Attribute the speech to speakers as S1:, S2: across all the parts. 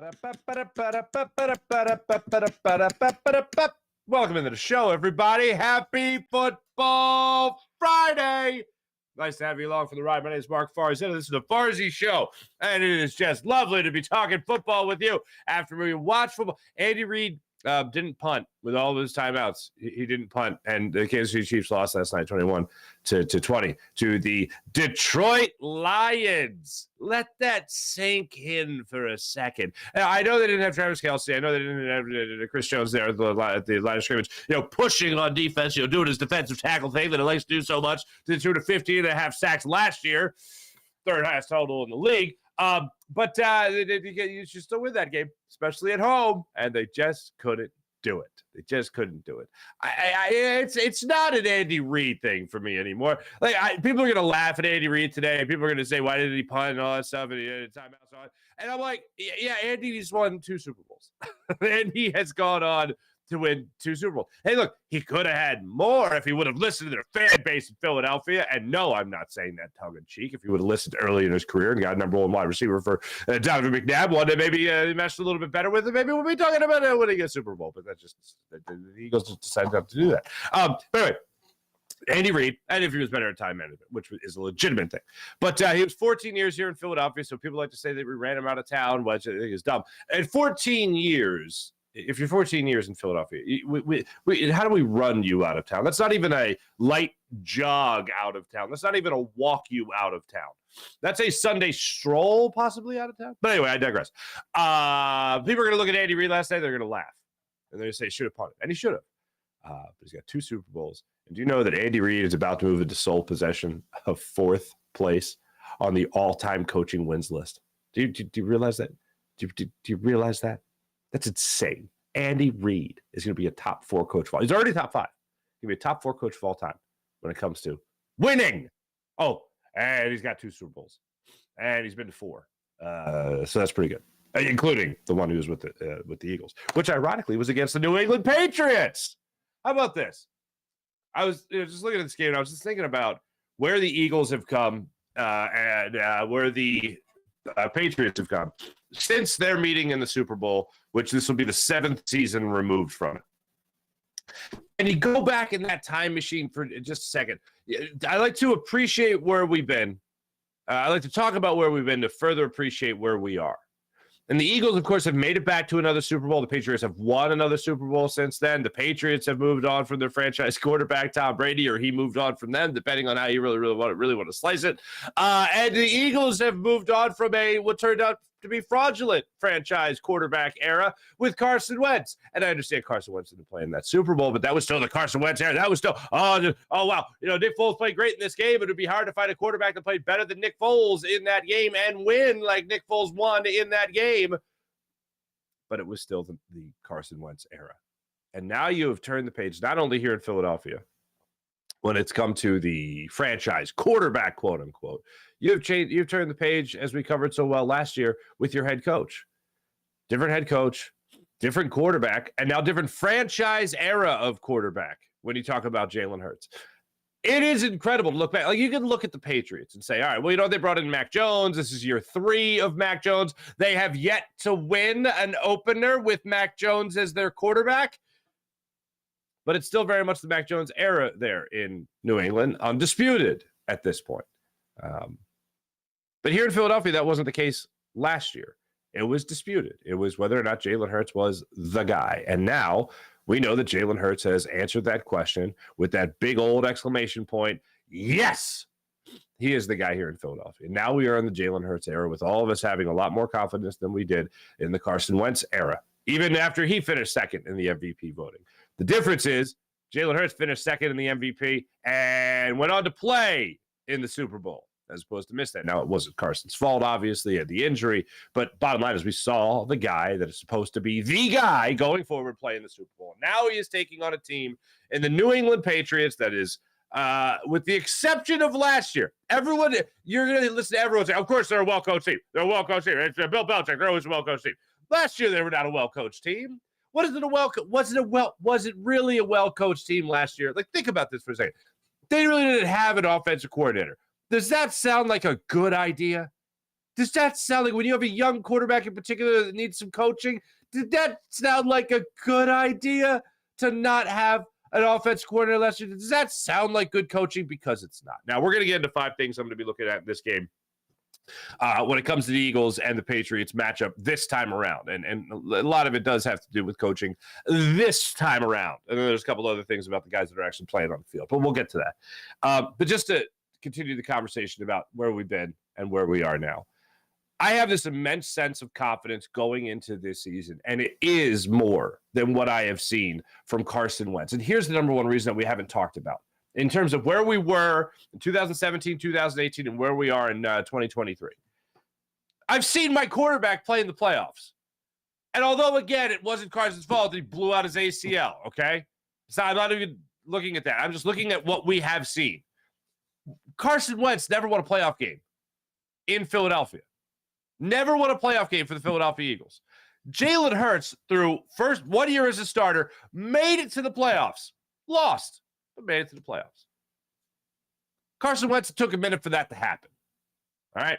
S1: Welcome into the show, everybody. Happy Football Friday. Nice to have you along for the ride. My name is Mark Farzetta. This is the Farzy Show, and it is just lovely to be talking football with you after we watch football. Andy Reid didn't punt with all of his timeouts. He didn't punt, and the Kansas City Chiefs lost last night 21-20 to the Detroit Lions. Let that sink in for a second. I know they didn't have Travis Kelce. I know they didn't have Chris Jones there at the line of scrimmage, pushing on defense, doing his defensive tackle thing that he likes to do so much, to the tune of 15.5 sacks last year, third highest total in the league. But you should still win that game, especially at home, and they just couldn't do it. They just couldn't do it. It's not an Andy Reid thing for me anymore. People are gonna laugh at Andy Reid today, and people are gonna say, "Why did he punt and all that stuff?" And he had timeouts on. And I'm like, yeah, Andy's won 2 Super Bowls, and he has gone on to win 2 Super Bowls. Hey, look, he could have had more if he would have listened to their fan base in Philadelphia. And no, I'm not saying that tongue-in-cheek. If he would have listened early in his career and got number 1 wide receiver for Donovan McNabb, one that maybe he meshed a little bit better with it, maybe we'll be talking about winning a Super Bowl. But that's just the Eagles just decided not to do that. But anyway, Andy Reid, and if he was better at time management, which is a legitimate thing. But he was 14 years here in Philadelphia, so people like to say that we ran him out of town, which I think is dumb. And 14 years... If you're 14 years in Philadelphia, how do we run you out of town? That's not even a light jog out of town. That's not even a walk you out of town. That's a Sunday stroll possibly out of town. But anyway, I digress. People are going to look at Andy Reid last night. They're going to laugh. And they're going to say, should have punted. And he should have. But he's got 2 Super Bowls. And do you know that Andy Reid is about to move into sole possession of 4th place on the all-time coaching wins list? Do you realize that? Do you realize that? That's insane. Andy Reid is going to be a top 4 coach of all. He's already top 5. He's going to be a top 4 coach of all time when it comes to winning. Oh, and he's got 2 Super Bowls. And he's been to 4. So that's pretty good, including the one who was with the Eagles, which ironically was against the New England Patriots. How about this? I was just looking at this game, and I was just thinking about where the Eagles have come and where the Patriots have come since their meeting in the Super Bowl, which this will be the 7th season removed from it. And you go back in that time machine for just a second. I like to appreciate where we've been. I like to talk about where we've been to further appreciate where we are. And the Eagles, of course, have made it back to another Super Bowl. The Patriots have won another Super Bowl since then. The Patriots have moved on from their franchise quarterback, Tom Brady, or he moved on from them, depending on how you really want to slice it. And the Eagles have moved on from what turned out to be fraudulent franchise quarterback era with Carson Wentz. And I understand Carson Wentz didn't play in that Super Bowl, but that was still the Carson Wentz era. That was still, oh wow. Nick Foles played great in this game. It would be hard to find a quarterback that played better than Nick Foles in that game and win like Nick Foles won in that game. But it was still the Carson Wentz era. And now you have turned the page, not only here in Philadelphia, when it's come to the franchise quarterback, quote unquote. You've turned the page, as we covered so well last year, with your head coach. Different head coach, different quarterback, and now different franchise era of quarterback when you talk about Jalen Hurts. It is incredible to look back. Like, you can look at the Patriots and say, all right, well, they brought in Mac Jones. This is year 3 of Mac Jones. They have yet to win an opener with Mac Jones as their quarterback. But it's still very much the Mac Jones era there in New England, undisputed at this point. But here in Philadelphia, that wasn't the case last year. It was disputed. It was whether or not Jalen Hurts was the guy. And now we know that Jalen Hurts has answered that question with that big old exclamation point. Yes, he is the guy here in Philadelphia. Now we are in the Jalen Hurts era, with all of us having a lot more confidence than we did in the Carson Wentz era, even after he finished second in the MVP voting. The difference is Jalen Hurts finished second in the MVP and went on to play in the Super Bowl, as opposed to miss that. Now, it wasn't Carson's fault, obviously, he had the injury, but bottom line is we saw the guy that is supposed to be the guy going forward playing the Super Bowl. Now he is taking on a team in the New England Patriots that is, with the exception of last year, everyone, you're going to listen to everyone say, of course, they're a well-coached team. They're a well-coached team. It's Bill Belichick. They're always a well-coached team. Last year, they were not a well-coached team. Was it really a well-coached team last year? Like, think about this for a second. They really didn't have an offensive coordinator. Does that sound like a good idea? Does that sound like, when you have a young quarterback in particular that needs some coaching, did that sound like a good idea to not have an offense coordinator last year? Does that sound like good coaching? Because it's not. Now, we're going to get into 5 things I'm going to be looking at in this game when it comes to the Eagles and the Patriots matchup this time around. And a lot of it does have to do with coaching this time around. And then there's a couple other things about the guys that are actually playing on the field. But we'll get to that. But just to continue the conversation about where we've been and where we are now, I have this immense sense of confidence going into this season, and it is more than what I have seen from Carson Wentz. And here's the number one reason that we haven't talked about in terms of where we were in 2017, 2018, and where we are in 2023. I've seen my quarterback play in the playoffs. And although, again, it wasn't Carson's fault that he blew out his ACL, okay? So I'm not even looking at that. I'm just looking at what we have seen. Carson Wentz never won a playoff game in Philadelphia. Never won a playoff game for the Philadelphia Eagles. Jalen Hurts, through first 1 year as a starter, made it to the playoffs. Lost, but made it to the playoffs. Carson Wentz, took a minute for that to happen. All right?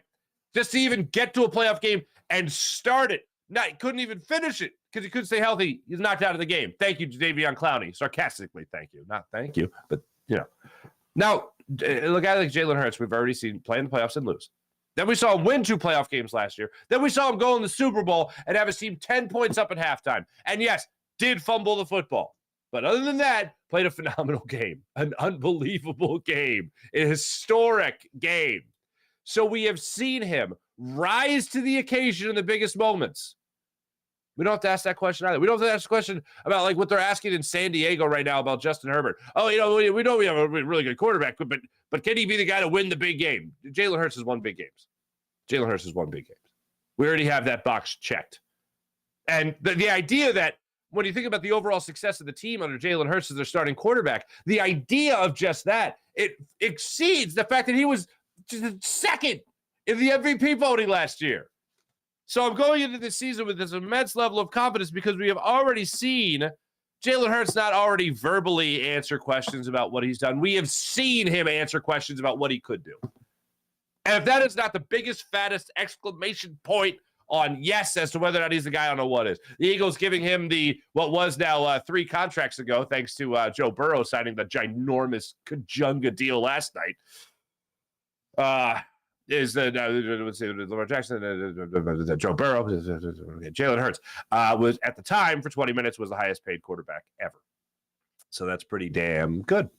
S1: Just to even get to a playoff game and start it. Now, he couldn't even finish it because he couldn't stay healthy. He's knocked out of the game. Thank you, Davion Clowney. Sarcastically, thank you. Not thank you, but, you know. Now, a guy like Jalen Hurts, we've already seen play in the playoffs and lose. Then we saw him win 2 playoff games last year. Then we saw him go in the Super Bowl and have his team 10 points up at halftime. And yes, did fumble the football. But other than that, played a phenomenal game, an unbelievable game, a historic game. So we have seen him rise to the occasion in the biggest moments. We don't have to ask that question either. We don't have to ask the question about like what they're asking in San Diego right now about Justin Herbert. Oh, you know, we know we have a really good quarterback, but can he be the guy to win the big game? Jalen Hurts has won big games. Jalen Hurts has won big games. We already have that box checked. And the idea that when you think about the overall success of the team under Jalen Hurts as their starting quarterback, the idea of just that, it exceeds the fact that he was second in the MVP voting last year. So I'm going into this season with this immense level of confidence because we have already seen Jalen Hurts not already verbally answer questions about what he's done. We have seen him answer questions about what he could do. And if that is not the biggest, fattest exclamation point on yes as to whether or not he's the guy, I don't know what is. The Eagles giving him what was now 3 contracts ago, thanks to Joe Burrow signing the ginormous Kajunga deal last night. Is Lamar Jackson, Joe Burrow, Jalen Hurts was at the time for 20 minutes was the highest paid quarterback ever. So that's pretty damn good.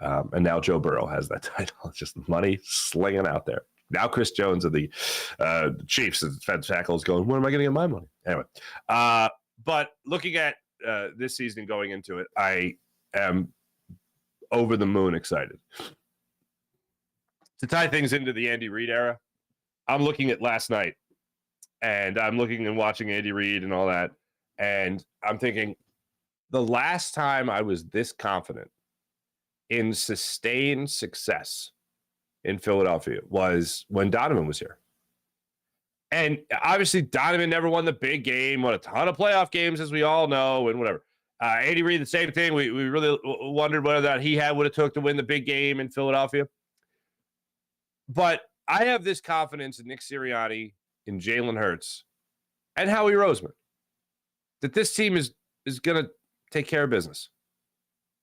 S1: And now Joe Burrow has that title. It's just money slinging out there. Now Chris Jones of the Chiefs, the defense tackle, is going, when am I going to get my money? Anyway, but looking at this season going into it, I am over the moon excited. To tie things into the Andy Reid era, I'm looking at last night, and I'm looking and watching Andy Reid and all that, and I'm thinking, the last time I was this confident in sustained success in Philadelphia was when Donovan was here. And obviously, Donovan never won the big game, won a ton of playoff games, as we all know, and whatever. Andy Reid, the same thing. We really wondered whether that he had what it took to win the big game in Philadelphia. But I have this confidence in Nick Sirianni, in Jalen Hurts, and Howie Roseman that this team is going to take care of business.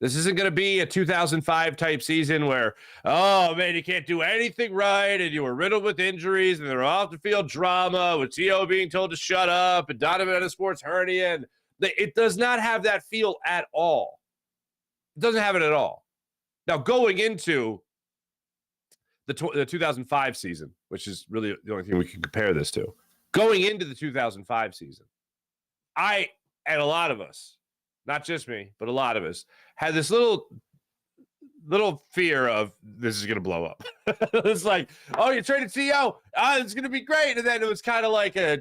S1: This isn't going to be a 2005 type season where, oh, man, you can't do anything right, and you were riddled with injuries, and there were off-the-field drama with T.O. being told to shut up, and Donovan had a sports hernia. And it does not have that feel at all. It doesn't have it at all. Now, going into the 2005 season, which is really the only thing we can compare this to. Going into the 2005 season, I and a lot of us, not just me, but a lot of us, had this little fear of this is going to blow up. It's like, oh, you traded CEO. It's going to be great. And then it was kind of like a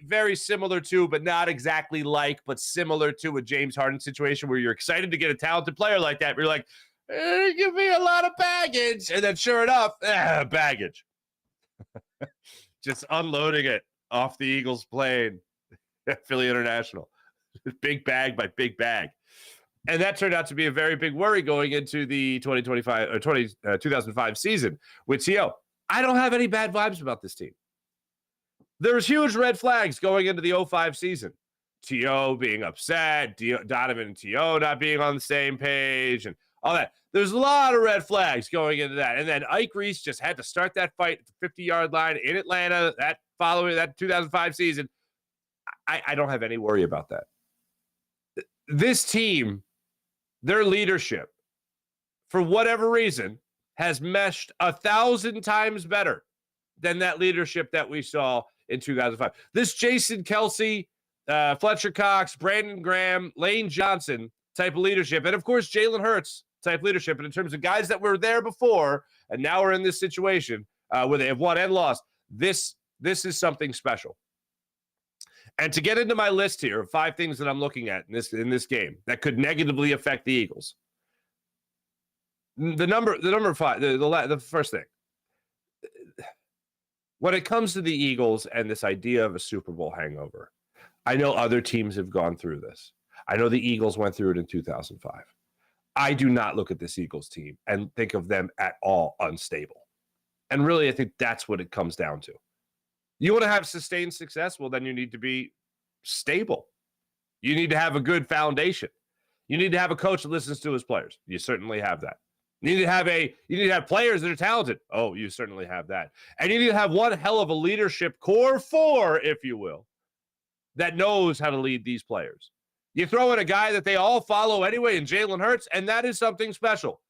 S1: very similar to, but not exactly like, but similar to a James Harden situation where you're excited to get a talented player like that. You're like, give me a lot of baggage. And then sure enough, baggage. Just unloading it off the Eagles plane at Philly International. Big bag by big bag. And that turned out to be a very big worry going into the 2005 season with T.O. I don't have any bad vibes about this team. There's huge red flags going into the 05 season. T.O. being upset, Donovan and T.O. not being on the same page, and all that. There's a lot of red flags going into that. And then Ike Reese just had to start that fight at the 50-yard line in Atlanta following that 2005 season. I don't have any worry about that. This team, their leadership, for whatever reason, has meshed 1,000 times better than that leadership that we saw in 2005. This Jason Kelsey, Fletcher Cox, Brandon Graham, Lane Johnson type of leadership, and of course Jalen Hurts type leadership, and in terms of guys that were there before and now we're in this situation where they have won and lost, this is something special. And to get into my list here of 5 things that I'm looking at in this game that could negatively affect the Eagles, the number 5, the first thing, when it comes to the Eagles and this idea of a Super Bowl hangover, I know other teams have gone through this. I know the Eagles went through it in 2005. I do not look at this Eagles team and think of them at all unstable. And really, I think that's what it comes down to. You want to have sustained success? Well, then you need to be stable. You need to have a good foundation. You need to have a coach that listens to his players. You certainly have that. You need to have players that are talented. Oh, you certainly have that. And you need to have one hell of a leadership core 4, if you will, that knows how to lead these players. You throw in a guy that they all follow anyway in Jalen Hurts, and that is something special.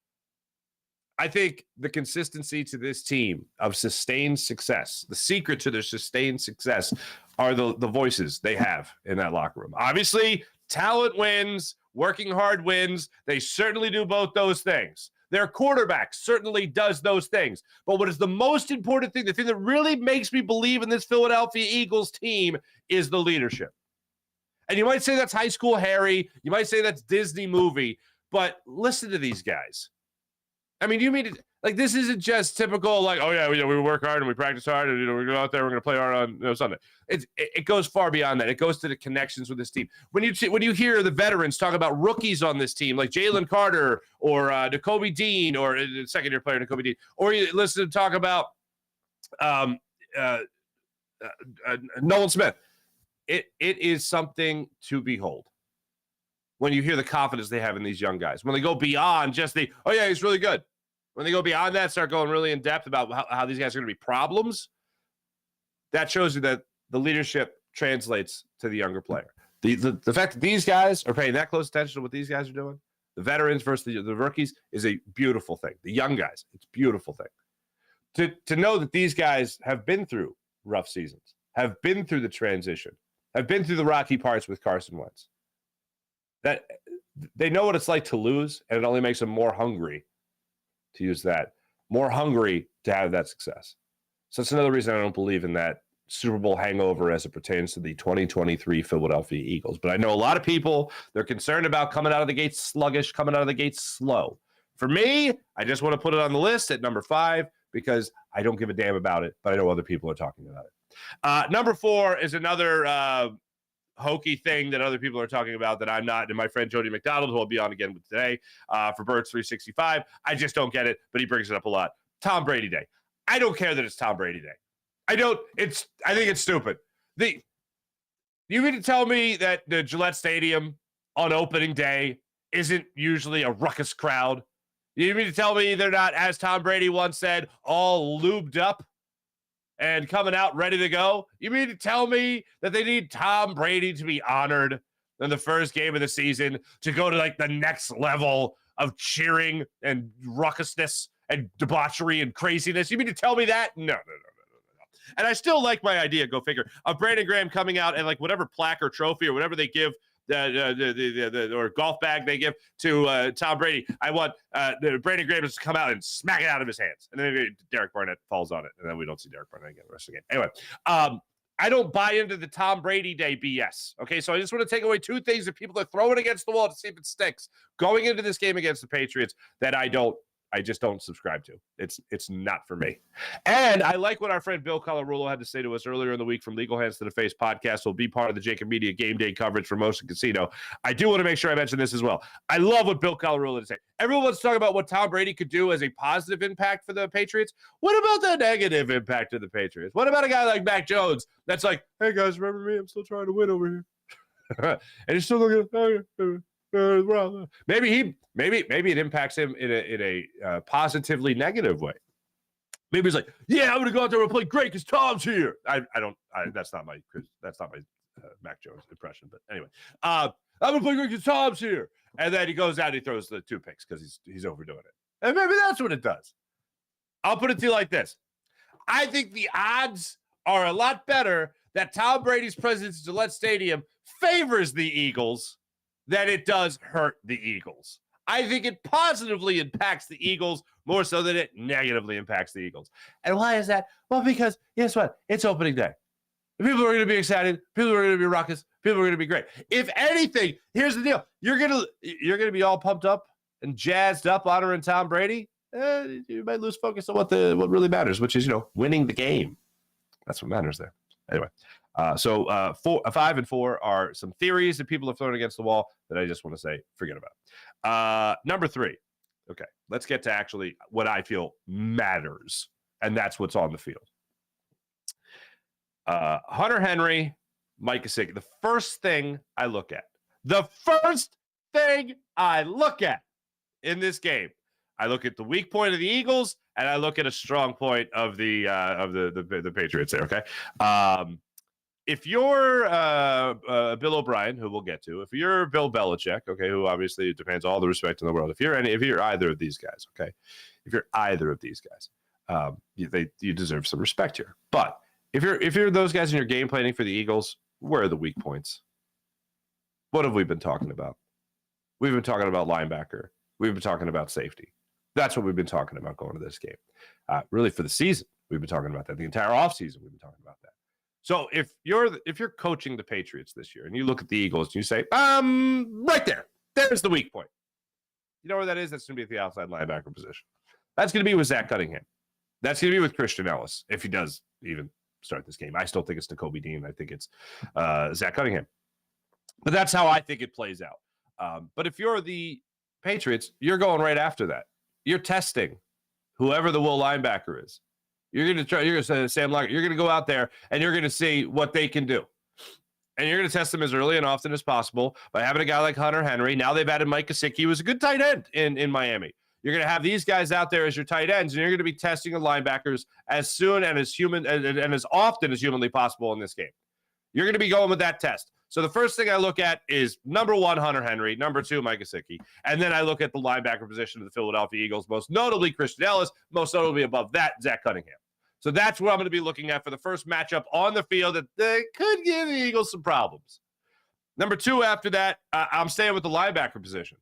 S1: I think the consistency to this team of sustained success, the secret to their sustained success are the voices they have in that locker room. Obviously, talent wins, working hard wins. They certainly do both those things. Their quarterback certainly does those things. But what is the most important thing, the thing that really makes me believe in this Philadelphia Eagles team is the leadership. And you might say that's High School Harry. You might say that's Disney movie. But listen to these guys. I mean, you mean it, like this isn't just typical like, oh yeah, we work hard and we practice hard and we go out there, we're going to play hard on Sunday. It goes far beyond that. It goes to the connections with this team. When you hear the veterans talk about rookies on this team, like Jalen Carter or Nakobe Dean, or the second-year player Nakobe Dean, or you listen to talk about Nolan Smith, it is something to behold. When you hear the confidence they have in these young guys, when they go beyond just oh yeah, he's really good. When they go beyond that, start going really in depth about how these guys are going to be problems, that shows you that the leadership translates to the younger player. The fact that these guys are paying that close attention to what these guys are doing, the veterans versus the rookies, is a beautiful thing. The young guys, it's a beautiful thing. To know that these guys have been through rough seasons, have been through the transition, have been through the rocky parts with Carson Wentz, that they know what it's like to lose, and it only makes them more hungry, to use that, more hungry to have that success. So that's another reason I don't believe in that Super Bowl hangover as it pertains to the 2023 Philadelphia Eagles. But I know a lot of people, they're concerned about coming out of the gates sluggish, coming out of the gates slow. For me, I just want to put it on the list at number 5 because I don't give a damn about it, but I know other people are talking about it. Number 4 is another hokey thing that other people are talking about that I'm not, and my friend Jody McDonald, who will be on again with today for Birds 365. I just don't get it, but he brings it up a lot. Tom Brady Day. I don't care that it's Tom Brady Day. I think it's stupid. You mean to tell me that the Gillette Stadium on opening day isn't usually a ruckus crowd? You mean to tell me they're not, as Tom Brady once said, all lubed up and coming out ready to go? You mean to tell me that they need Tom Brady to be honored in the first game of the season to go to like the next level of cheering and ruckusness and debauchery and craziness? You mean to tell me that? No. And I still like my idea, go figure, of Brandon Graham coming out and like whatever plaque or trophy or whatever they give or golf bag they give to Tom Brady, I want Brandon Graham to come out and smack it out of his hands. And then maybe Derek Barnett falls on it, and then we don't see Derek Barnett again the rest of the game. Anyway, I don't buy into the Tom Brady Day BS. Okay, so I just want to take away 2 things that people are throwing against the wall to see if it sticks going into this game against the Patriots that I don't I just don't subscribe to. It's not for me. And I like what our friend Bill Colarulo had to say to us earlier in the week from Legal Hands to the Face podcast. Will be part of the JAKIB Media game day coverage for Motion Casino. I do want to make sure I mention this as well. I love what Bill Colarulo had to say. Everyone wants to talk about what Tom Brady could do as a positive impact for the Patriots. What about the negative impact of the Patriots? What about a guy like Mac Jones that's like, hey guys, remember me? I'm still trying to win over here. And he's still looking at maybe it impacts him in a positively negative way. Maybe he's like, yeah, I'm gonna go out there and play great because Tom's here. That's not my Mac Jones impression, but anyway, I'm gonna play great because Tom's here. And then he goes out and he throws the 2 picks because he's overdoing it. And maybe that's what it does. I'll put it to you like this. I think the odds are a lot better that Tom Brady's presence at Gillette Stadium favors the Eagles than it does hurt the Eagles. I think it positively impacts the Eagles more so than it negatively impacts the Eagles. And why is that? Well, because guess what? It's opening day. People are going to be excited. People are going to be raucous. People are going to be great. If anything, here's the deal. You're going to be all pumped up and jazzed up honoring Tom Brady. You might lose focus on what really matters, which is, winning the game. That's what matters there. Anyway, so 5 and 4 are some theories that people have thrown against the wall that I just want to say, forget about. Number 3. Okay, let's get to actually what I feel matters, and that's what's on the field. Hunter Henry, Mike Gesicki. The first thing I look at in this game, I look at the weak point of the Eagles, and I look at a strong point of the Patriots there. Okay, if you're Bill O'Brien, who we'll get to, if you're Bill Belichick, okay, who obviously demands all the respect in the world, if you're either of these guys, okay, you deserve some respect here. But if you're those guys and you're game planning for the Eagles, where are the weak points? What have we been talking about? We've been talking about linebacker. We've been talking about safety. That's what we've been talking about going to this game. Really, for the season, we've been talking about that. The entire offseason, we've been talking about that. So if you're coaching the Patriots this year and you look at the Eagles and you say, right there's the weak point. You know where that is? That's going to be at the outside linebacker position. That's going to be with Zach Cunningham. That's going to be with Christian Ellis, if he does even start this game. I still think it's Nakobe Dean. I think it's Zach Cunningham. But that's how I think it plays out. But if you're the Patriots, you're going right after that. You're testing whoever the will linebacker is. You're going to say Sam Lockett. You're going to go out there and you're going to see what they can do. And you're going to test them as early and often as possible by having a guy like Hunter Henry. Now they've added Mike Gesicki, who was a good tight end in Miami. You're going to have these guys out there as your tight ends, and you're going to be testing the linebackers as soon and as often as humanly possible in this game. You're going to be going with that test. So the first thing I look at is number 1, Hunter Henry, number 2, Mike Gesicki, and then I look at the linebacker position of the Philadelphia Eagles, most notably Christian Ellis, most notably above that, Zach Cunningham. So that's what I'm going to be looking at for the first matchup on the field that could give the Eagles some problems. Number 2, after that, I'm staying with the linebacker position.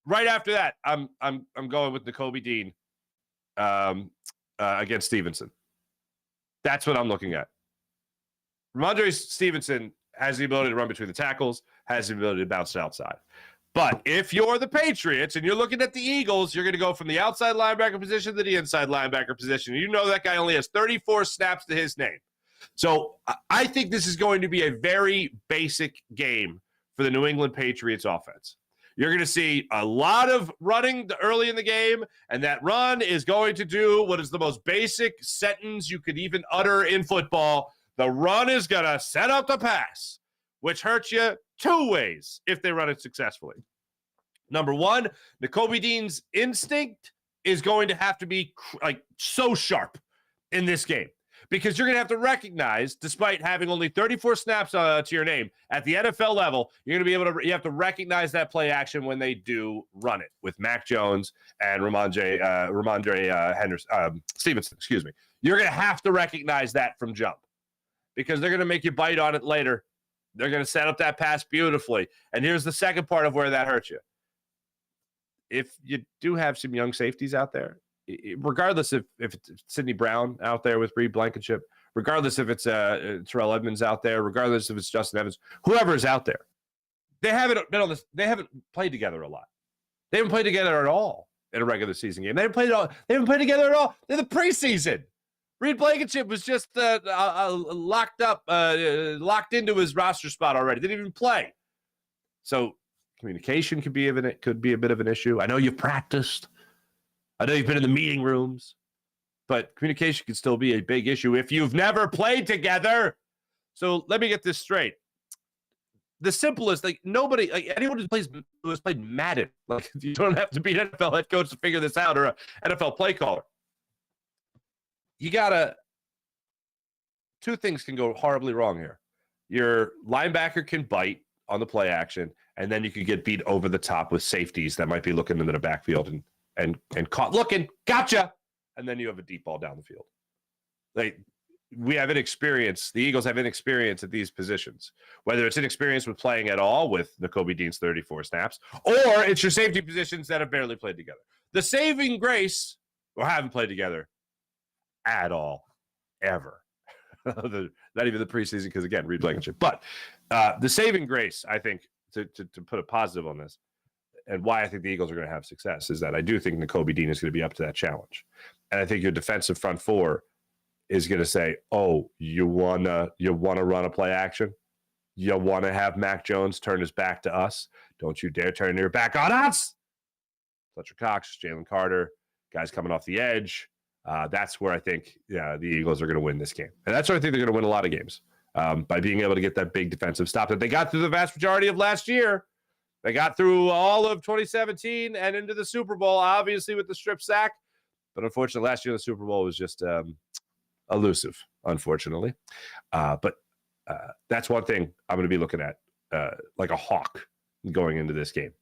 S1: Right after that, I'm going with Nakobe Dean against Stevenson. That's what I'm looking at. Ramondre Stevenson has the ability to run between the tackles, has the ability to bounce outside. But if you're the Patriots and you're looking at the Eagles, you're going to go from the outside linebacker position to the inside linebacker position. You know that guy only has 34 snaps to his name. So I think this is going to be a very basic game for the New England Patriots offense. You're going to see a lot of running early in the game, and that run is going to do what is the most basic sentence you could even utter in football. The run is going to set up the pass, which hurts you 2 ways if they run it successfully. Number 1, Nakobe Dean's instinct is going to have to be so sharp in this game because you're going to have to recognize, despite having only 34 snaps to your name at the NFL level, you're going to be able to. You have to recognize that play action when they do run it with Mac Jones and Ramondre Stevenson. Excuse me. You're going to have to recognize that from jump because they're going to make you bite on it later. They're going to set up that pass beautifully. And here's the second part of where that hurts you. If you do have some young safeties out there, regardless if it's Sidney Brown out there with Reed Blankenship, regardless if it's Terrell Edmonds out there, regardless if it's Justin Evans, whoever is out there, they haven't played together a lot. They haven't played together at all in a regular season game. They haven't played together at all in the preseason. Reed Blankenship was just locked into his roster spot already. Didn't even play. So communication could be a bit of an issue. I know you've practiced. I know you've been in the meeting rooms, but communication can still be a big issue if you've never played together. So let me get this straight. The simplest, anyone who has played Madden, you don't have to be an NFL head coach to figure this out, or an NFL play caller. Two things can go horribly wrong here. Your linebacker can bite on the play action, and then you could get beat over the top with safeties that might be looking into the backfield and caught looking, gotcha, and then you have a deep ball down the field. We have inexperience. The Eagles have inexperience at these positions, whether it's inexperience with playing at all with Nakobe Dean's 34 snaps, or it's your safety positions that have barely played together. The saving grace, or haven't played together at all, ever. Not even the preseason, because, again, Reed Blankenship. But the saving grace, I think, to put a positive on this, and why I think the Eagles are going to have success, is that I do think Nakobe Dean is going to be up to that challenge. And I think your defensive front four is going to say, oh, you wanna run a play action? You want to have Mac Jones turn his back to us? Don't you dare turn your back on us! Fletcher Cox, Jalen Carter, guys coming off the edge. That's where I think the Eagles are going to win this game. And that's where I think they're going to win a lot of games, by being able to get that big defensive stop that they got through the vast majority of last year. They got through all of 2017 and into the Super Bowl, obviously with the strip sack. But unfortunately, last year the Super Bowl was just elusive, unfortunately. But that's one thing I'm going to be looking at, like a hawk going into this game.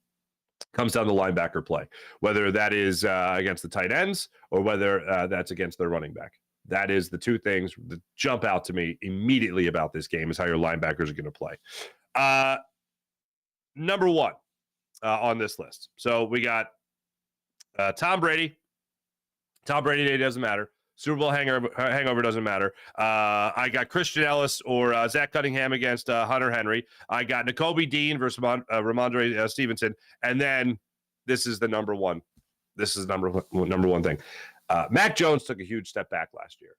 S1: Comes down to linebacker play, whether that is against the tight ends or whether that's against their running back. That is the two things that jump out to me immediately about this game, is how your linebackers are going to play. Number one on this list. So we got Tom Brady. Tom Brady Day doesn't matter. Super Bowl hangover doesn't matter. I got Christian Ellis or Zach Cunningham against Hunter Henry. I got Nakobe Dean versus Ramondre Stevenson. And then this is the number one. This is number one thing. Mac Jones took a huge step back last year.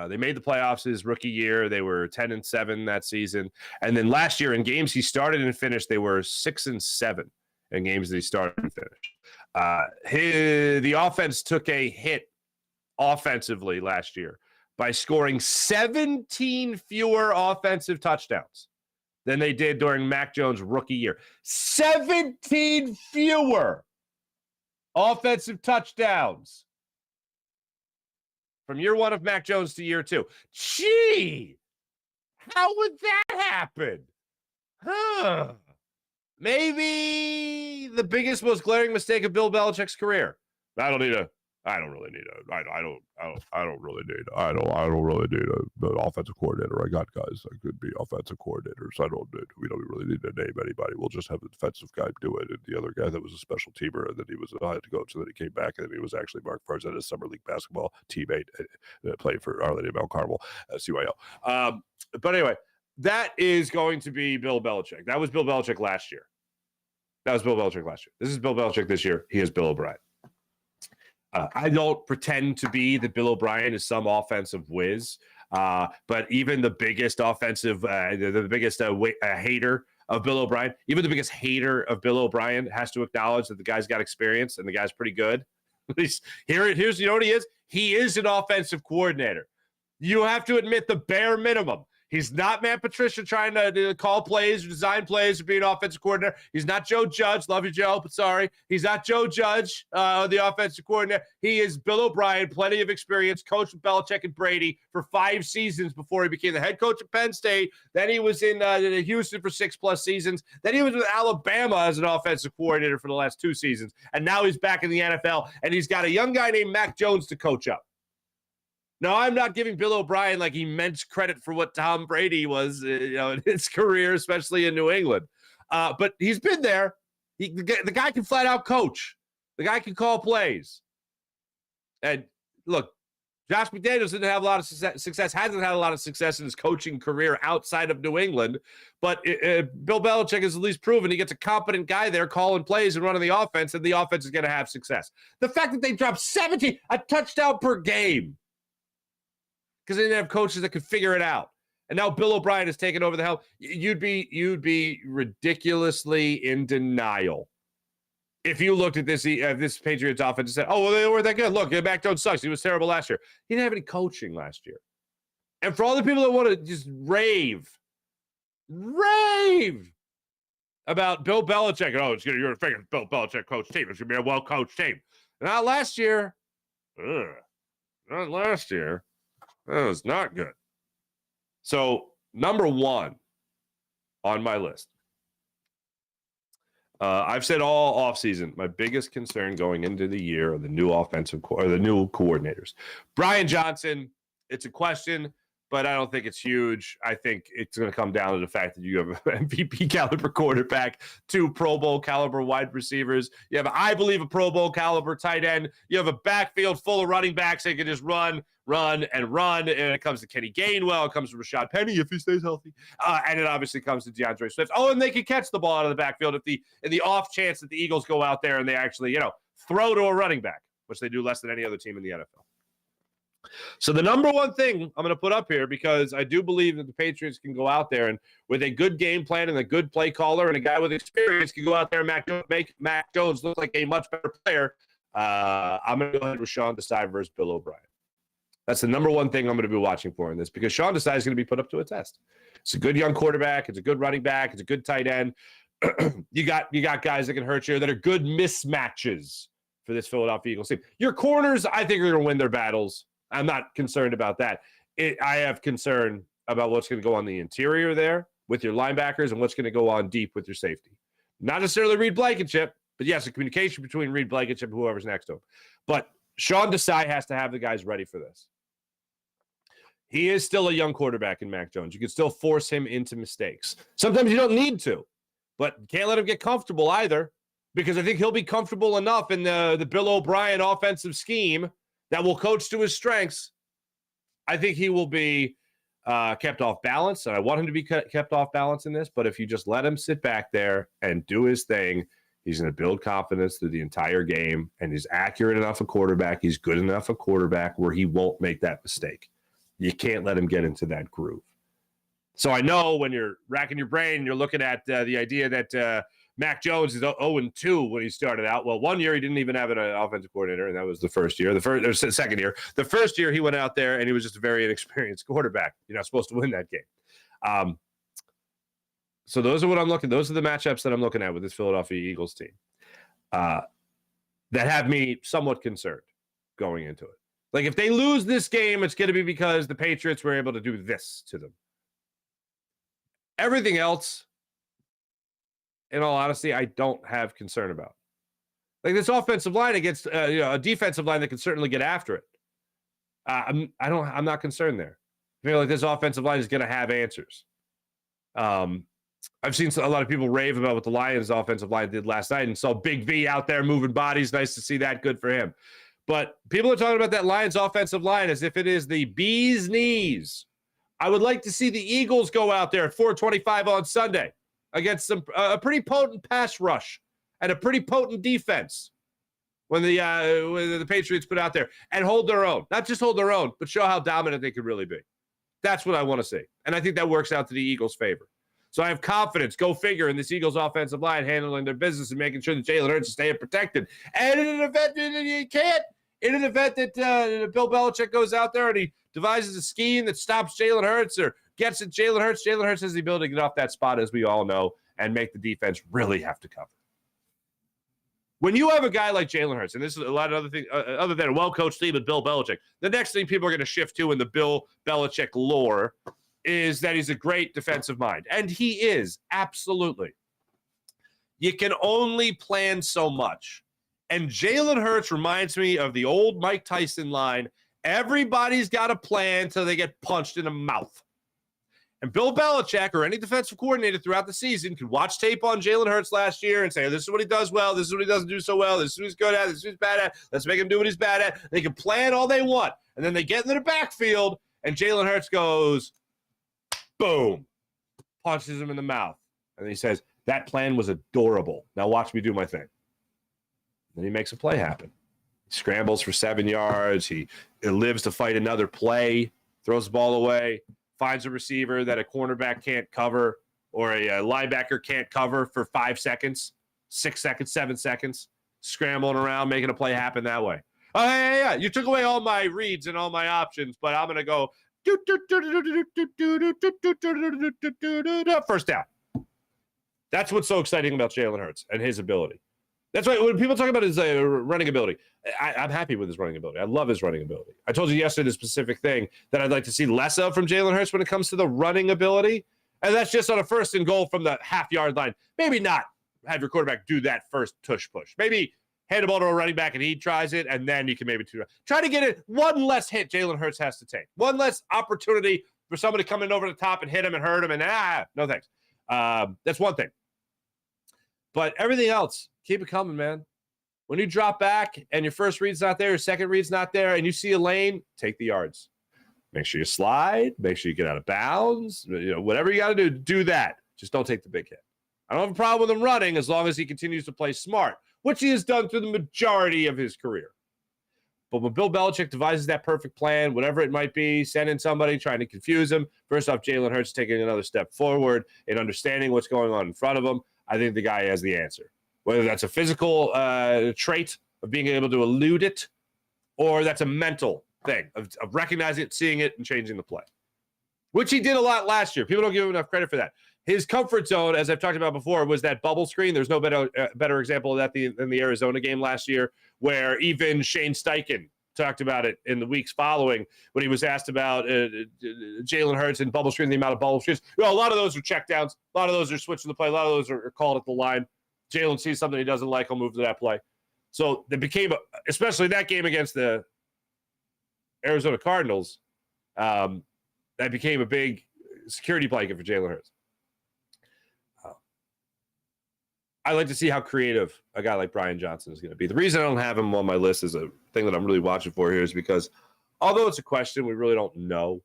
S1: They made the playoffs his rookie year. They were 10-7 that season. And then last year in games he started and finished, they were 6-7 in games that he started and finished. The offense took a hit offensively last year by scoring 17 fewer offensive touchdowns than they did during Mac Jones' rookie year. 17 fewer offensive touchdowns from year one of Mac Jones to year two. Gee, how would that happen? Maybe the biggest, most glaring mistake of Bill Belichick's career. I don't really need an offensive coordinator. I got guys that could be offensive coordinators. We don't really need to name anybody. We'll just have the defensive guy do it, and the other guy that was a special teamer, and then he was a head coach, and then he came back, and then he was actually Mark Farzetta's summer league basketball teammate, playing for Arlington Mount Carmel, CYO. But that is going to be Bill Belichick. That was Bill Belichick last year. This is Bill Belichick this year. He is Bill O'Brien. I don't pretend to be that Bill O'Brien is some offensive whiz, but even the biggest hater of Bill O'Brien, even the biggest hater of Bill O'Brien has to acknowledge that the guy's got experience and the guy's pretty good. Here's you know what he is? He is an offensive coordinator. You have to admit the bare minimum. He's not Matt Patricia trying to call plays or design plays or be an offensive coordinator. He's not Joe Judge. Love you, Joe, but sorry. He's not Joe Judge, the offensive coordinator. He is Bill O'Brien, plenty of experience, coached with Belichick and Brady for 5 seasons before he became the head coach at Penn State. Then he was in Houston for 6+ seasons. Then he was with Alabama as an offensive coordinator for the last 2 seasons. And now he's back in the NFL, and he's got a young guy named Mac Jones to coach up. Now, I'm not giving Bill O'Brien like immense credit for what Tom Brady was, in his career, especially in New England. But he's been there. The guy can flat out coach. The guy can call plays. And look, Josh McDaniels didn't have a lot of success, hasn't had a lot of success in his coaching career outside of New England, but Bill Belichick has at least proven he gets a competent guy there calling plays and running the offense, and the offense is going to have success. The fact that they dropped a touchdown per game, because they didn't have coaches that could figure it out. And now Bill O'Brien has taken over the helm. You'd be ridiculously in denial if you looked at this Patriots offense and said, oh, well, they weren't that good. Look, Mac Jones sucks. He was terrible last year. He didn't have any coaching last year. And for all the people that want to just rave about Bill Belichick, you're a freaking Bill Belichick coach team. It's going to be a well-coached team. Not last year. Not last year. That was not good. So, number one on my list, I've said all offseason, my biggest concern going into the year are the new the new coordinators. Brian Johnson, it's a question, but I don't think it's huge. I think it's going to come down to the fact that you have an MVP caliber quarterback, 2 Pro Bowl caliber wide receivers. You have, I believe, a Pro Bowl caliber tight end. You have a backfield full of running backs that can just run. And it comes to Kenny Gainwell. It comes to Rashad Penny if he stays healthy. And it obviously comes to DeAndre Swift. Oh, and they can catch the ball out of the backfield in the off chance that the Eagles go out there and they actually, throw to a running back, which they do less than any other team in the NFL. So the number one thing I'm going to put up here, because I do believe that the Patriots can go out there and with a good game plan and a good play caller and a guy with experience can go out there and make Mac Jones look like a much better player. I'm going to go ahead with Sean Desai versus Bill O'Brien. That's the number one thing I'm going to be watching for in this, because Sean Desai is going to be put up to a test. It's a good young quarterback. It's a good running back. It's a good tight end. You got guys that can hurt you that are good mismatches for this Philadelphia Eagles team. Your corners, I think, are going to win their battles. I'm not concerned about that. I have concern about what's going to go on the interior there with your linebackers and what's going to go on deep with your safety. Not necessarily Reed Blankenship, but yes, the communication between Reed Blankenship and whoever's next to him. But Sean Desai has to have the guys ready for this. He is still a young quarterback in Mac Jones. You can still force him into mistakes. Sometimes you don't need to, but you can't let him get comfortable either, because I think he'll be comfortable enough in the Bill O'Brien offensive scheme that will coach to his strengths. I think he will be kept off balance, and I want him to be kept off balance in this, but if you just let him sit back there and do his thing, he's going to build confidence through the entire game, and he's accurate enough a quarterback. He's good enough a quarterback where he won't make that mistake. You can't let him get into that groove. So I know when you're racking your brain, you're looking at the idea that Mac Jones is 0-2 when he started out. Well, one year he didn't even have an offensive coordinator, and that was the first year. Second year. The first year he went out there, and he was just a very inexperienced quarterback. You're not supposed to win that game. So those are what I'm looking. Those are the matchups that I'm looking at with this Philadelphia Eagles team that have me somewhat concerned going into it. Like, if they lose this game, it's going to be because the Patriots were able to do this to them. Everything else, in all honesty, I don't have concern about. Like, this offensive line against a defensive line that can certainly get after it. I'm not concerned there. I feel like this offensive line is going to have answers. I've seen a lot of people rave about what the Lions offensive line did last night, and saw Big V out there moving bodies. Nice to see that. Good for him. But people are talking about that Lions offensive line as if it is the bee's knees. I would like to see the Eagles go out there at 4:25 on Sunday against a pretty potent pass rush and a pretty potent defense when the Patriots put out there and hold their own. Not just hold their own, but show how dominant they could really be. That's what I want to see. And I think that works out to the Eagles' favor. So I have confidence, go figure, in this Eagles offensive line handling their business and making sure that Jalen Hurts is staying protected. And in an event that Bill Belichick goes out there and he devises a scheme that stops Jalen Hurts or gets at Jalen Hurts has the ability to get off that spot, as we all know, and make the defense really have to cover. When you have a guy like Jalen Hurts, and this is a lot of other things, other than a well-coached team with Bill Belichick, the next thing people are going to shift to in the Bill Belichick lore is that he's a great defensive mind. And he is, absolutely. You can only plan so much. And Jalen Hurts reminds me of the old Mike Tyson line, everybody's got a plan till they get punched in the mouth. And Bill Belichick or any defensive coordinator throughout the season could watch tape on Jalen Hurts last year and say, this is what he does well, this is what he doesn't do so well, this is what he's good at, this is what he's bad at, let's make him do what he's bad at. They can plan all they want. And then they get into the backfield, and Jalen Hurts goes, boom, punches him in the mouth. And he says, that plan was adorable. Now watch me do my thing. Then he makes a play happen. He scrambles for 7 yards. He lives to fight another play, throws the ball away, finds a receiver that a cornerback can't cover or a linebacker can't cover for 5 seconds, 6 seconds, 7 seconds, scrambling around, making a play happen that way. Oh, yeah. You took away all my reads and all my options, but I'm going to go first down. That's what's so exciting about Jalen Hurts and his ability. That's why when people talk about his running ability, I'm happy with his running ability. I love his running ability. I told you yesterday the specific thing that I'd like to see less of from Jalen Hurts when it comes to the running ability, and that's just on a first and goal from the half-yard line. Maybe not have your quarterback do that first tush push. Maybe hand the ball to a running back and he tries it, and then you can maybe try to get it. One less hit Jalen Hurts has to take. One less opportunity for somebody coming over the top and hit him and hurt him, and no thanks. That's one thing. But everything else, keep it coming, man. When you drop back and your first read's not there, your second read's not there, and you see a lane, take the yards. Make sure you slide. Make sure you get out of bounds. Whatever you got to do that. Just don't take the big hit. I don't have a problem with him running as long as he continues to play smart, which he has done through the majority of his career. But when Bill Belichick devises that perfect plan, whatever it might be, sending somebody, trying to confuse him, first off, Jalen Hurts taking another step forward in understanding what's going on in front of him, I think the guy has the answer. Whether that's a physical trait of being able to elude it, or that's a mental thing of recognizing it, seeing it, and changing the play, which he did a lot last year. People don't give him enough credit for that. His comfort zone, as I've talked about before, was that bubble screen. There's no better example of that than the Arizona game last year, where even Shane Steichen talked about it in the weeks following when he was asked about Jalen Hurts and bubble screen, the amount of bubble screens. A lot of those are checkdowns. A lot of those are switching the play. A lot of those are called at the line. Jalen sees something he doesn't like, he'll move to that play. So it became, especially that game against the Arizona Cardinals, that became a big security blanket for Jalen Hurts. I like to see how creative a guy like Brian Johnson is going to be. The reason I don't have him on my list is a thing that I'm really watching for here is because although it's a question we really don't know,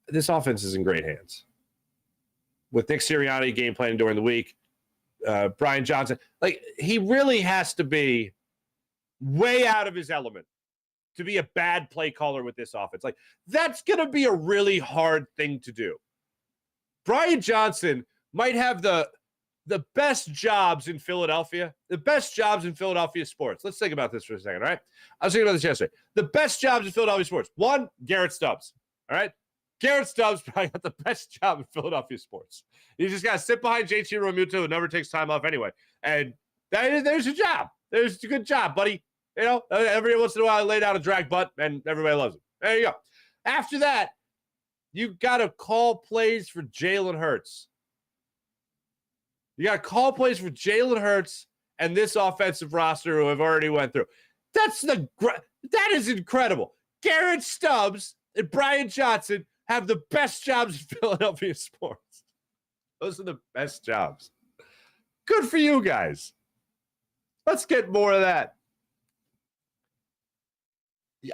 S1: this offense is in great hands. With Nick Sirianni game planning during the week, Brian Johnson, he really has to be way out of his element to be a bad play caller with this offense. That's going to be a really hard thing to do. Brian Johnson might have the best jobs in Philadelphia, the best jobs in Philadelphia sports. Let's think about this for a second, all right? I was thinking about this yesterday. The best jobs in Philadelphia sports. One, Garrett Stubbs, all right? Garrett Stubbs probably got the best job in Philadelphia sports. You just got to sit behind JT Realmuto, who never takes time off anyway. And there's your job. There's a good job, buddy. Every once in a while, I lay down a drag butt, and everybody loves him. There you go. After that, you got to call plays for Jalen Hurts. You got to call plays for Jalen Hurts and this offensive roster who have already went through. That is incredible. Garrett Stubbs and Brian Johnson have the best jobs in Philadelphia sports. Those are the best jobs. Good for you guys. Let's get more of that.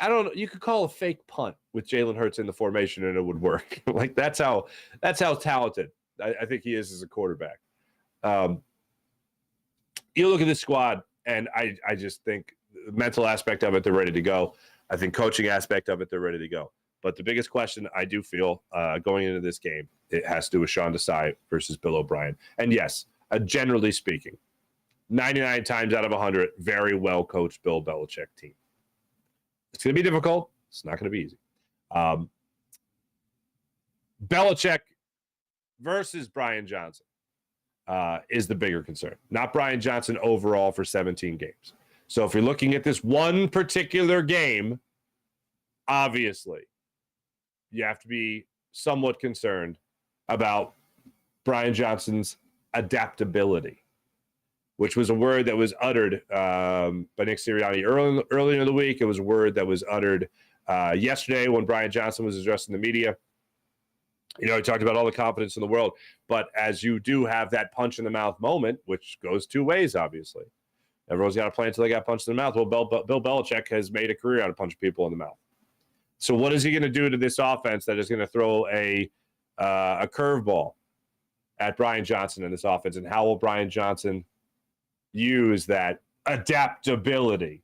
S1: I don't know. You could call a fake punt with Jalen Hurts in the formation and it would work. That's how talented I think he is as a quarterback. You look at this squad, and I just think the mental aspect of it, they're ready to go. I think coaching aspect of it, they're ready to go. But the biggest question I do feel going into this game, it has to do with Sean Desai versus Bill O'Brien. And yes, generally speaking, 99 times out of 100, very well coached Bill Belichick team. It's going to be difficult. It's not going to be easy. Belichick versus Brian Johnson is the bigger concern. Not Brian Johnson overall for 17 games. So if you're looking at this one particular game, obviously, you have to be somewhat concerned about Brian Johnson's adaptability, which was a word that was uttered by Nick Sirianni earlier in the week. It was a word that was uttered yesterday when Brian Johnson was addressing the media. He talked about all the confidence in the world, but as you do have that punch in the mouth moment, which goes two ways, obviously. Everyone's got to play until they got punched in the mouth. Well, Bill Belichick has made a career out of punching people in the mouth. So what is he going to do to this offense that is going to throw a curveball at Brian Johnson in this offense? And how will Brian Johnson use that adaptability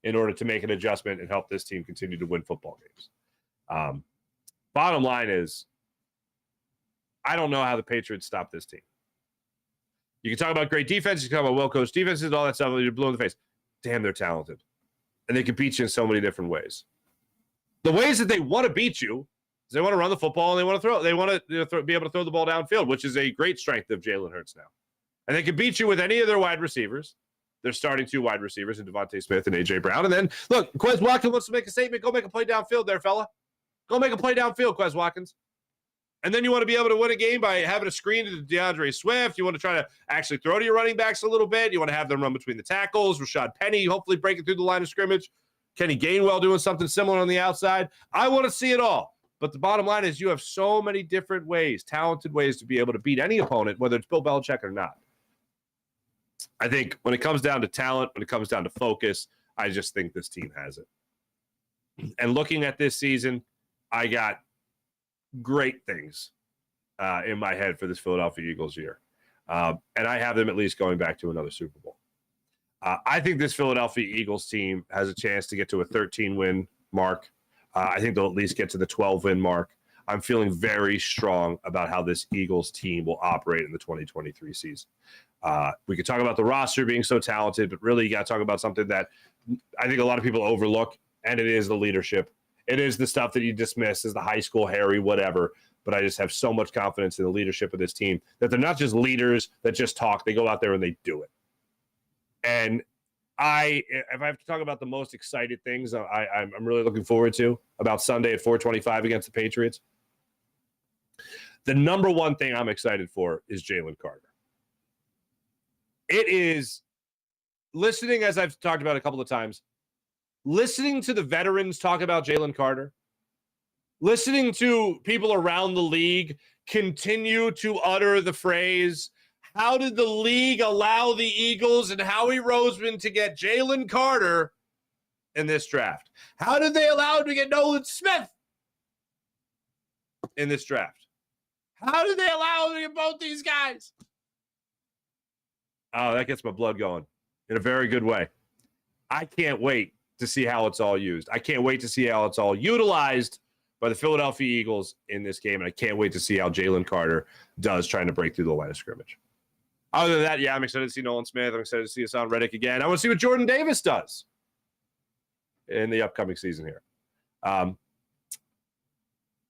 S1: in order to make an adjustment and help this team continue to win football games? Bottom line is, I don't know how the Patriots stop this team. You can talk about great defense, you can talk about well-coached defenses and all that stuff, you're blue in the face. Damn, they're talented. And they can beat you in so many different ways. The ways that they want to beat you is they want to run the football and they want to throw. They want to be able to throw the ball downfield, which is a great strength of Jalen Hurts now. And they can beat you with any of their wide receivers. They're starting two wide receivers in Devontae Smith and A.J. Brown. And then, look, Quez Watkins wants to make a statement. Go make a play downfield there, fella. Go make a play downfield, Quez Watkins. And then you want to be able to win a game by having a screen to DeAndre Swift. You want to try to actually throw to your running backs a little bit. You want to have them run between the tackles. Rashad Penny hopefully breaking through the line of scrimmage. Kenny Gainwell doing something similar on the outside. I want to see it all. But the bottom line is you have so many different ways, talented ways to be able to beat any opponent, whether it's Bill Belichick or not. I think when it comes down to talent, when it comes down to focus, I just think this team has it. And looking at this season, I got great things in my head for this Philadelphia Eagles year. And I have them at least going back to another Super Bowl. I think this Philadelphia Eagles team has a chance to get to a 13-win mark. I think they'll at least get to the 12-win mark. I'm feeling very strong about how this Eagles team will operate in the 2023 season. We could talk about the roster being so talented, but really you got to talk about something that I think a lot of people overlook, and it is the leadership. It is the stuff that you dismiss as the high school Harry, whatever. But I just have so much confidence in the leadership of this team that they're not just leaders that just talk. They go out there and they do it. And if I have to talk about the most excited things I'm really looking forward to about Sunday at 4:25 against the Patriots, the number one thing I'm excited for is Jalen Carter. It is listening, as I've talked about a couple of times, listening to the veterans talk about Jalen Carter, listening to people around the league continue to utter the phrase, how did the league allow the Eagles and Howie Roseman to get Jalen Carter in this draft? How did they allow him to get Nolan Smith in this draft? How did they allow him to get both these guys? Oh, that gets my blood going in a very good way. I can't wait to see how it's all used. I can't wait to see how it's all utilized by the Philadelphia Eagles in this game, and I can't wait to see how Jalen Carter does trying to break through the line of scrimmage. Other than that, yeah, I'm excited to see Nolan Smith. I'm excited to see Hassan Reddick again. I want to see what Jordan Davis does in the upcoming season here.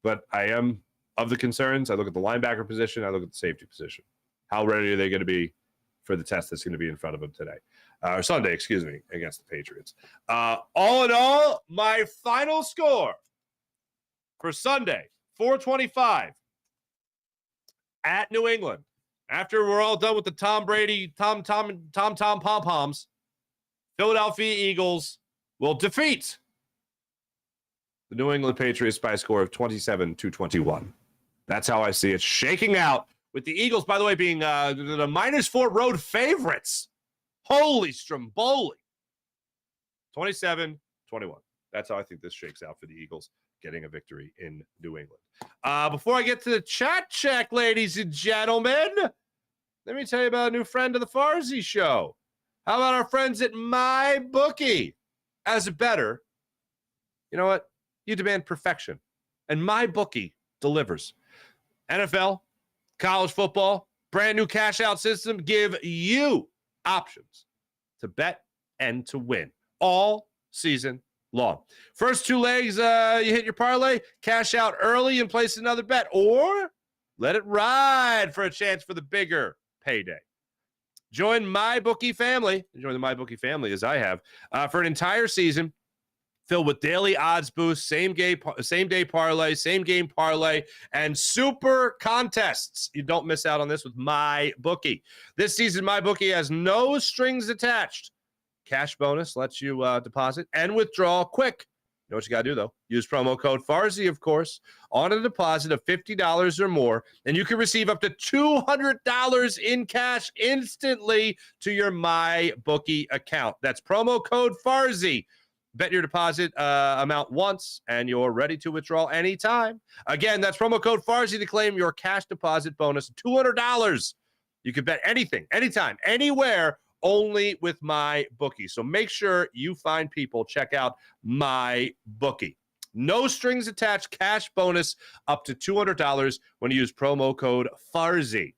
S1: But I am of the concerns. I look at the linebacker position. I look at the safety position. How ready are they going to be for the test that's going to be in front of them today? Or Sunday, excuse me, against the Patriots. All in all, my final score for Sunday, 4:25 at New England. After we're all done with the Tom Brady, Tom pom-poms, Philadelphia Eagles will defeat the New England Patriots by a score of 27-21. That's how I see it shaking out, with the Eagles, by the way, being the -4 road favorites. Holy Stromboli. 27-21. That's how I think this shakes out for the Eagles, getting a victory in New England. Before I get to the chat check, ladies and gentlemen, let me tell you about a new friend of the Farzy Show. How about our friends at MyBookie? As a bettor, you know what? You demand perfection, and MyBookie delivers. NFL, college football, brand new cash out system give you options to bet and to win all season long. First two legs, you hit your parlay, cash out early and place another bet, or let it ride for a chance for the bigger payday. Join MyBookie family. Join the MyBookie family, as I have, for an entire season filled with daily odds boosts, same day parlay, same game parlay, and super contests. You don't miss out on this with MyBookie. This season, MyBookie has no strings attached. Cash bonus lets you deposit and withdraw quick You know what you got to do, though? Use promo code FARZI, of course, on a deposit of $50 or more, and you can receive up to $200 in cash instantly to your MyBookie account. That's promo code FARZI. Bet your deposit amount once, and you're ready to withdraw anytime. Again, that's promo code FARZI to claim your cash deposit bonus, $200. You can bet anything, anytime, anywhere, only with MyBookie. So make sure you find people. Check out MyBookie. No strings attached, cash bonus up to $200 when you use promo code FARZI.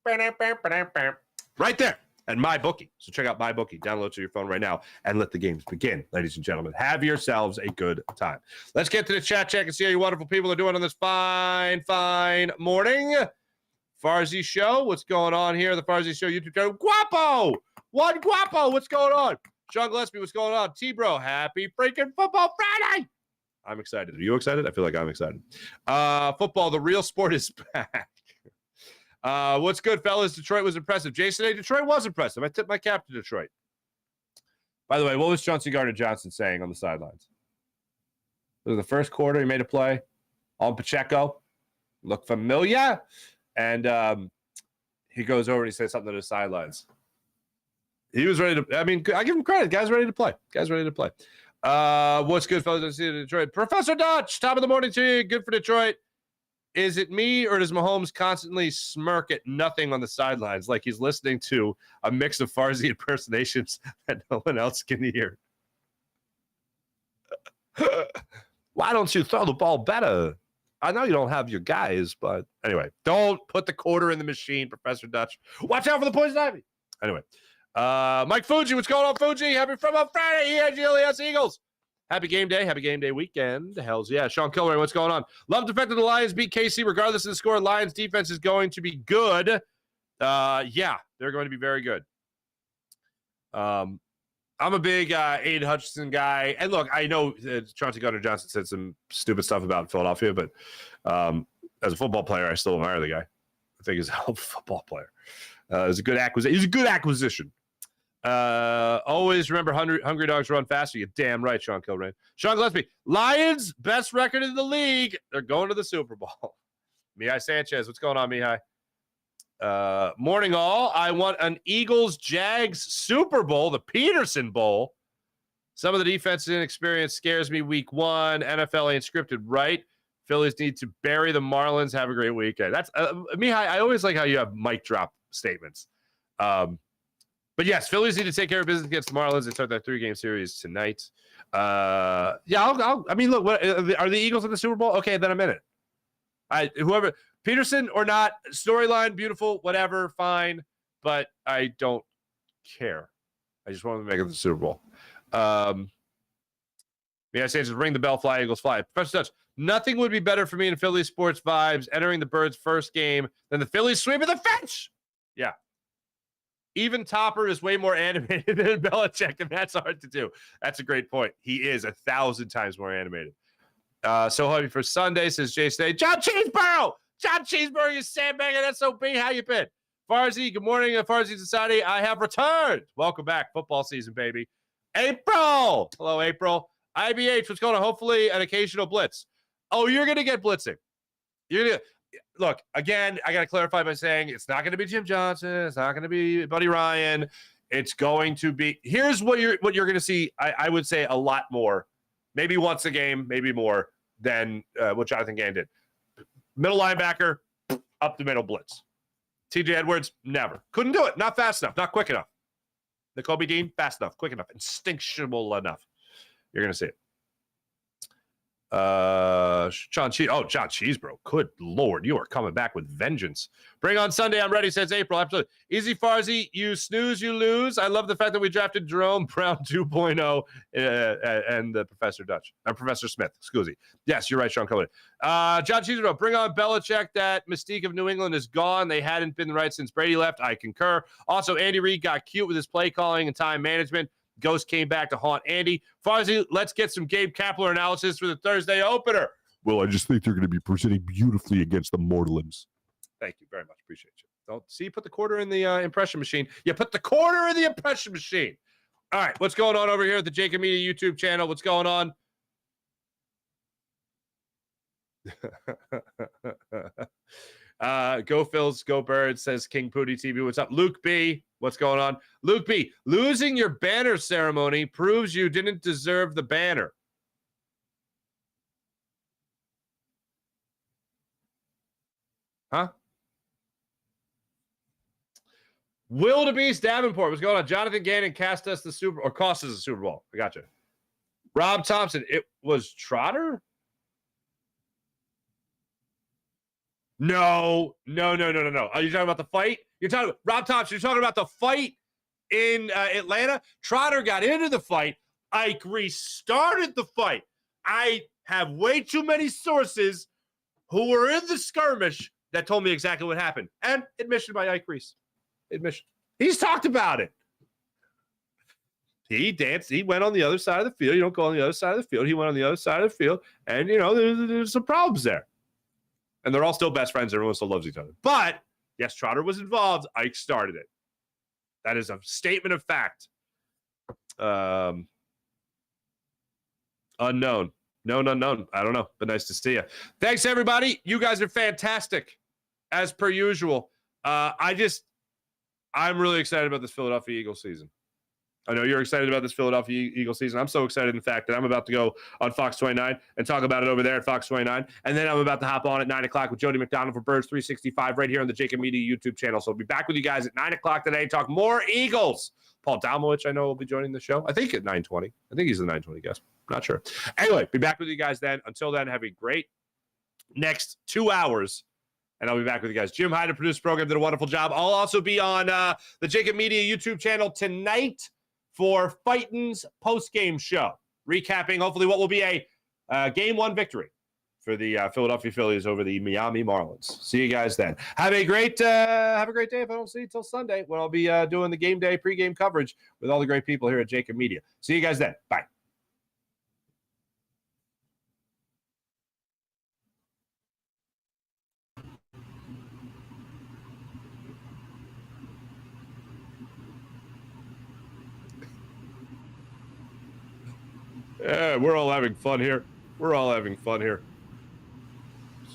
S1: Right there at MyBookie. So check out MyBookie. Download to your phone right now and let the games begin, ladies and gentlemen. Have yourselves a good time. Let's get to the chat check and see how you wonderful people are doing on this fine, fine morning. Farzi Show, what's going on here? The Farzi Show YouTube channel. Guapo! One Guapo, what's going on? Sean Gillespie, what's going on? T-Bro, happy freaking Football Friday! I'm excited. Are you excited? I feel like I'm excited. Football, the real sport is back. What's good, fellas? Detroit was impressive. Jason A., Detroit was impressive. I tipped my cap to Detroit. By the way, what was Chauncey Gardner-Johnson saying on the sidelines? It was the first quarter. He made a play on Pacheco. Look familiar. And he goes over and he says something to the sidelines. He was ready to, I mean, I give him credit. Guy's ready to play. What's good, fellas? I see Detroit. Professor Dutch, top of the morning to you. Good for Detroit. Is it me or does Mahomes constantly smirk at nothing on the sidelines like he's listening to a mix of Farzi impersonations that no one else can hear? Why don't you throw the ball better? I know you don't have your guys, but anyway, don't put the quarter in the machine, Professor Dutch. Watch out for the poison ivy. Anyway, Mike Fuji, what's going on, Fuji? Happy from a Friday, EIGLES Eagles. Happy game day weekend. Hells yeah. Sean Kilray, what's going on? Love the fact that the Lions beat KC regardless of the score. Lions defense is going to be good. Yeah, they're going to be very good. I'm a big Aiden Hutchinson guy. And look, I know Chauncey Gardner-Johnson said some stupid stuff about Philadelphia, but as a football player, I still admire the guy. I think he's a hell of a football player. He's a good acquisition. He's a good acquisition. Always remember hungry dogs run faster. You're damn right, Sean Kilrain. Sean Gillespie, Lions, best record in the league. They're going to the Super Bowl. Mihai Sanchez, what's going on, Mihai? Morning all. I want an Eagles-Jags Super Bowl, the Peterson Bowl. Some of the defense inexperience scares me week one. NFL ain't scripted, right? Phillies need to bury the Marlins. Have a great weekend. That's Mihai, I always like how you have mic drop statements. But yes, Phillies need to take care of business against the Marlins. They start that 3-game series tonight. I mean, look, what, are the Eagles in the Super Bowl? Okay, then I'm in it. Whoever Peterson or not, storyline, beautiful, whatever, fine. But I don't care. I just want to make it to the Super Bowl. Yeah, I say just ring the bell, fly, Eagles, fly. Professor Dutch, nothing would be better for me in Philly sports vibes entering the Birds' first game than the Phillies sweep of the fence. Yeah. Even Topper is way more animated than Belichick, and that's hard to do. That's a great point. He is 1,000 times more animated. So happy for Sunday, says Jay Stay. John Cheeseborough! John Cheeseburger, you sandbagging SOB. How you been? Farzi, good morning, Farzi Society. I have returned. Welcome back. Football season, baby. April. Hello, April. IBH, what's going on? Hopefully an occasional blitz. Oh, you're going to get blitzing. You're going to look, again, I got to clarify by saying it's not going to be Jim Johnson. It's not going to be Buddy Ryan. It's going to be, here's what you're going to see. I would say a lot more, maybe once a game, maybe more than what Jonathan Gann did. Middle linebacker, up the middle blitz. TJ Edwards, never. Couldn't do it. Not fast enough. Not quick enough. N'Kobe Dean, fast enough, quick enough, instinctual enough. You're going to see it. John Cheesebro. Good Lord, you are coming back with vengeance. Bring on Sunday. I'm ready, says April. Absolutely. Easy Farzi, you snooze, you lose. I love the fact that we drafted Jerome Brown 2.0 and Professor Dutch. Professor Smith, excuse me. Yes, you're right, Sean Cullen. John Cheesebro, bring on Belichick. That mystique of New England is gone. They hadn't been right since Brady left. I concur. Also, Andy Reid got cute with his play calling and time management. Ghost came back to haunt Andy. Farzi, let's get some Gabe Kapler analysis for the Thursday opener.
S2: Well, I just think they're going to be presenting beautifully against the Marlins.
S1: Thank you very much. Appreciate you. Don't see, put the quarter in the impression machine. You put the quarter in the impression machine. All right, what's going on over here at the JAKIB Media YouTube channel? What's going on? Go Phils, go Birds, says King Pooty TV. What's up? Luke B, what's going on? Luke B, losing your banner ceremony proves you didn't deserve the banner. Huh? Wildebeest Davenport, what's going on? Jonathan Gannon cost us the Super Bowl. I got you. Rob Thompson, it was Trotter? No. Are you talking about the fight? You're talking Rob Thompson. You're talking about the fight in Atlanta. Trotter got into the fight. Ike restarted the fight. I have way too many sources who were in the skirmish that told me exactly what happened. And admission by Ike Reese. Admission. He's talked about it. He danced. He went on the other side of the field. You don't go on the other side of the field. He went on the other side of the field. And, there's some problems there. And they're all still best friends. Everyone still loves each other. But, yes, Trotter was involved. Ike started it. That is a statement of fact. Unknown. Known unknown. I don't know. But nice to see you. Thanks, everybody. You guys are fantastic, as per usual. I'm really excited about this Philadelphia Eagles season. I know you're excited about this Philadelphia Eagles season. I'm so excited, in fact, that I'm about to go on Fox 29 and talk about it over there at Fox 29. And then I'm about to hop on at 9 o'clock with Jody McDonald for Birds 365 right here on the JAKIB Media YouTube channel. So I'll be back with you guys at 9 o'clock today and talk more Eagles. Paul Dalmowich, I know, will be joining the show. I think at 9:20. I think he's the 9:20 guest. Not sure. Anyway, be back with you guys then. Until then, have a great next 2 hours. And I'll be back with you guys. Jim Hyde, producer program, did a wonderful job. I'll also be on the JAKIB Media YouTube channel tonight for Fightin's postgame show, recapping hopefully what will be a Game 1 victory for the Philadelphia Phillies over the Miami Marlins. See you guys then. Have a great day if I don't see you till Sunday when I'll be doing the game day pregame coverage with all the great people here at JAKIB Media. See you guys then. Bye. Yeah, we're all having fun here. Just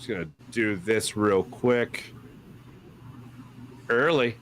S1: going to do this real quick. Early.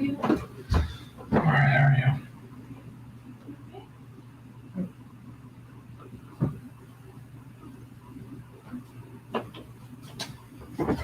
S3: you?
S1: All right, there we go.